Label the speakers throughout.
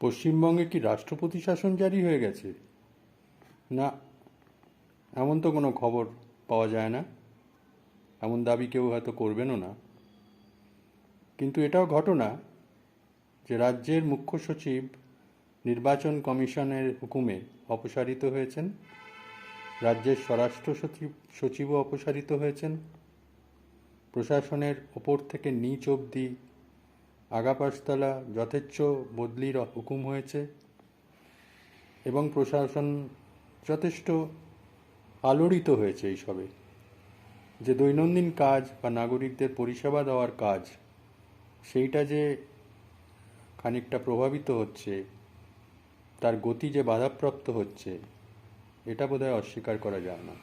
Speaker 1: পশ্চিমবঙ্গে কি রাষ্ট্রপতি শাসন জারি হয়ে গেছে? না, এমন তো কোনো খবর পাওয়া যায় না, এমন দাবি কেউ হয়তো করবেনও না। কিন্তু এটাও ঘটনা যে রাজ্যের মুখ্য সচিব নির্বাচন কমিশনের হুকুমে অপসারিত হয়েছেন, রাজ্যের স্বরাষ্ট্র সচিবও অপসারিত হয়েছেন, প্রশাসনের ওপর থেকে নিচ অবধি আগাপাশতলা যথেচ্ছ বদলির হুকুম হয়েছে এবং প্রশাসন যথেষ্ট আলোড়িত হয়েছে এইসবে। যে দৈনন্দিন কাজ বা নাগরিকদের পরিষেবা দেওয়ার কাজ, সেইটা যে খানিকটা প্রভাবিত হচ্ছে, তার গতি যে বাধাপ্রাপ্ত হচ্ছে, এটা বোধহয় অস্বীকার করা যায় না।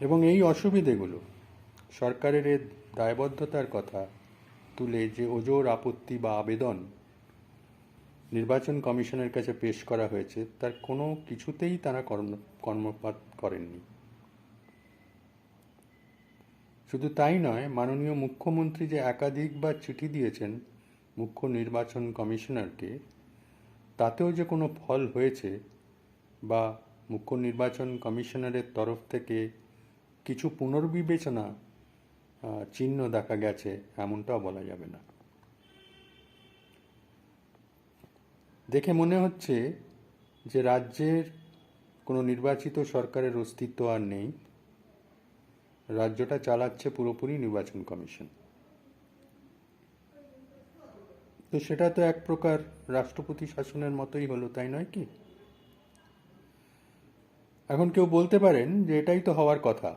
Speaker 1: এবং এই অসুবিধেগুলো সরকারের এর দায়বদ্ধতার কথা তুলে যে ওজোর আপত্তি বা আবেদন নির্বাচন কমিশনের কাছে পেশ করা হয়েছে, তার কোনো কিছুতেই তারা কর্ণপাত করেননি। শুধু তাই নয়, মাননীয় মুখ্যমন্ত্রী যে একাধিকবার চিঠি দিয়েছেন মুখ্য নির্বাচন কমিশনারকে, তাতেও যে কোনো ফল হয়েছে বা মুখ্য নির্বাচন কমিশনারের তরফ থেকে কিছু পুনর্বিবেচনা চিহ্ন দেখা গেছে, এমনটাও বলা যাবে না। দেখে মনে হচ্ছে যে রাজ্যের কোনো নির্বাচিত সরকারের অস্তিত্ব আর নেই, রাজ্যটা চালাচ্ছে পুরোপুরি নির্বাচন কমিশন। তো সেটা তো এক প্রকার রাষ্ট্রপতি শাসনের মতোই হলো, তাই নয় কি? এখন কেউ বলতে পারেন যে এটাই তো হওয়ার কথা।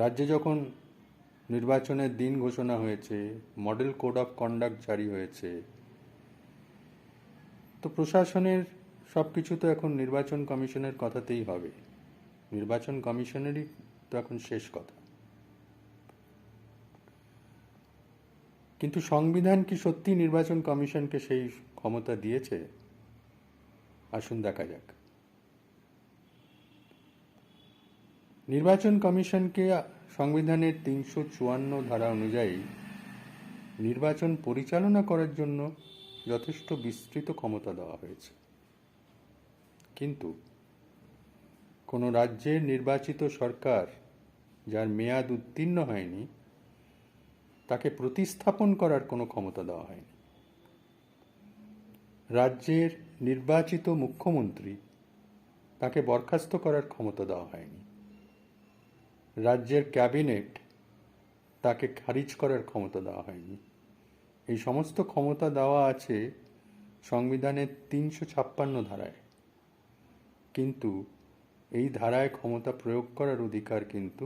Speaker 1: রাজ্যে যখন নির্বাচনের দিন ঘোষণা হয়েছে, মডেল কোড অফ কন্ডাক্ট জারি হয়েছে, তো প্রশাসনের সব কিছু তো এখন নির্বাচন কমিশনের কথাতেই হবে। নির্বাচন কমিশনেরই তো এখন শেষ কথা। কিন্তু সংবিধান কি সত্যি নির্বাচন কমিশনকে সেই ক্ষমতা দিয়েছে? আসুন দেখা যাক। নির্বাচন কমিশনকে সংবিধানের ৩৫৪ ধারা অনুযায়ী নির্বাচন পরিচালনা করার জন্য যথেষ্ট বিস্তৃত ক্ষমতা দেওয়া হয়েছে। কিন্তু কোনো রাজ্যের নির্বাচিত সরকার যার মেয়াদ উত্তীর্ণ হয়নি, তাকে প্রতিস্থাপন করার কোনো ক্ষমতা দেওয়া হয়নি। রাজ্যের নির্বাচিত মুখ্যমন্ত্রী, তাকে বরখাস্ত করার ক্ষমতা দেওয়া হয়নি। রাজ্যের ক্যাবিনেট, তাকে খারিজ করার ক্ষমতা দেওয়া হয়নি। এই সমস্ত ক্ষমতা দেওয়া আছে সংবিধানের ৩৫৬ ধারায়, কিন্তু এই ধারায় ক্ষমতা প্রয়োগ করার অধিকার কিন্তু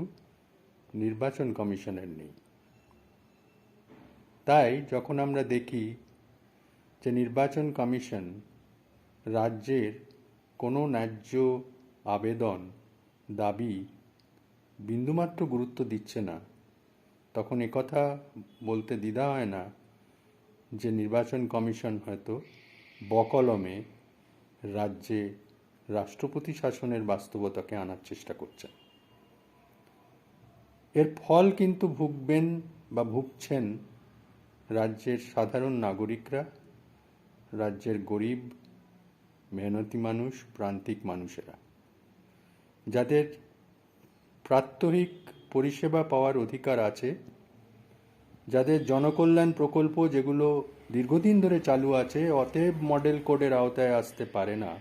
Speaker 1: নির্বাচন কমিশনের নেই। তাই যখন আমরা দেখি যে নির্বাচন কমিশন রাজ্যের কোনো ন্যায্য আবেদন, দাবি বিন্দুমাত্র গুরুত্ব দিচ্ছে না, তখন একথা বলতে দ্বিধা হয় না যে নির্বাচন কমিশন হয়তো বকলমে রাজ্যে রাষ্ট্রপতি শাসনের বাস্তবতাকে আনার চেষ্টা করছেন। এর ফল কিন্তু ভুগবেন বা ভুগছেন রাজ্যের সাধারণ নাগরিকরা, রাজ্যের গরিব মেহনতি মানুষ, প্রান্তিক মানুষেরা, যাদের প্রাত্যহিক পরিষেবা পাওয়ার অধিকার আছে, যাদের জনকল্যাণ প্রকল্প যেগুলো দীর্ঘদিন ধরে চালু আছে, অতএব মডেল কোডের আওতায় আসতে পারে না,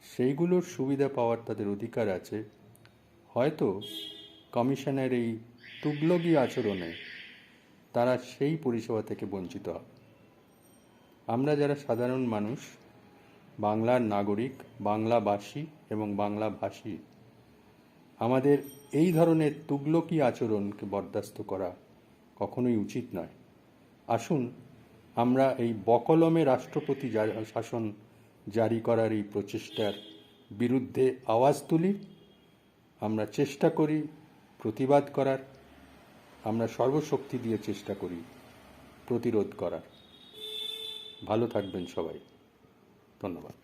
Speaker 1: সেইগুলোর সুবিধা পাওয়ার তাদের অধিকার আছে। হয়তো কমিশনের এই তুগলকি আচরণে তারা সেই পরিষেবা থেকে বঞ্চিত হবে। আমরা যারা সাধারণ মানুষ, বাংলার নাগরিক, বাংলাভাষী এবং বাংলাভাষী, আমাদের এই ধরনের তুগলকি আচরণকে বরদাস্ত করা কখনোই উচিত নয়। আসুন আমরা এই বকলমে রাষ্ট্রপতি শাসন জারি করার এই প্রচেষ্টার বিরুদ্ধে আওয়াজ তুলি, আমরা চেষ্টা করি প্রতিবাদ করার, আমরা সর্বশক্তি দিয়ে চেষ্টা করি প্রতিরোধ করার। ভালো থাকবেন সবাই। ধন্যবাদ।